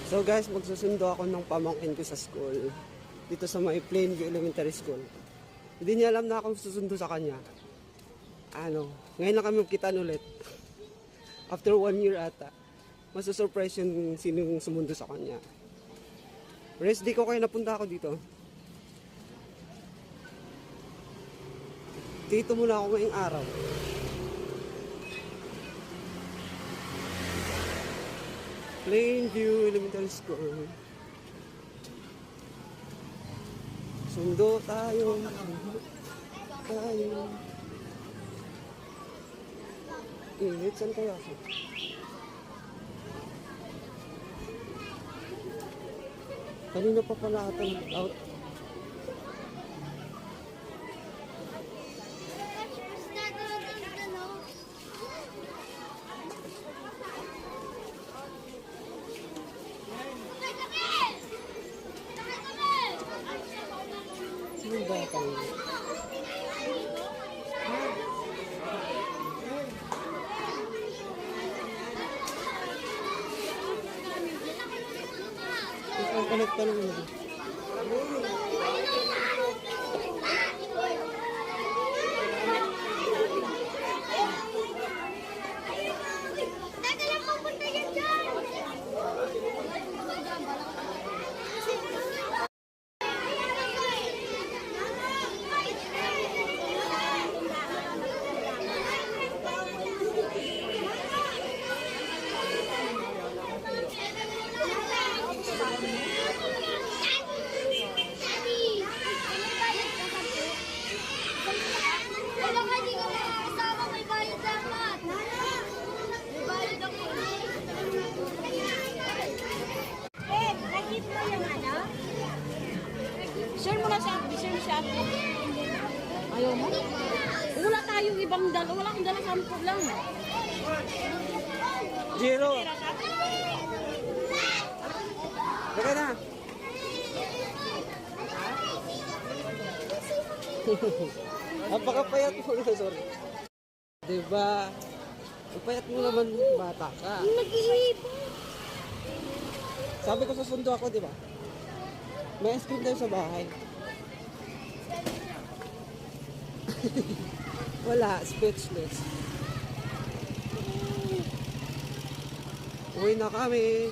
So guys, magsusundo ako ng pamangkin ko sa school. Dito sa may Plainview Elementary School. Hindi niya alam na akong susundo sa kanya. Ngayon lang kami magkita ulit. After 1 year ata. Masusurprise yung sinong sumundo sa kanya. Rest day ko kaya napunta ako dito. Dito muna ako ngayong araw. Plainview Elementary School. Sundo tayo. Init, saan kaya ako? Kanina pa pala ata out. Sino ba ito? Ang kalit pa naman. Share mo na siya, share siya. Ayaw mo? Wala tayong ibang dala, wala akong dala sample lang. Zero. Teka na. Napakapayat mo na, sorry. Diba? Ang payat mo naman, bata ka. Nag-iiba. Sabi ko susundo ako, diba? May ice cream tayo sa bahay. Wala, speechless. Uwi na kami.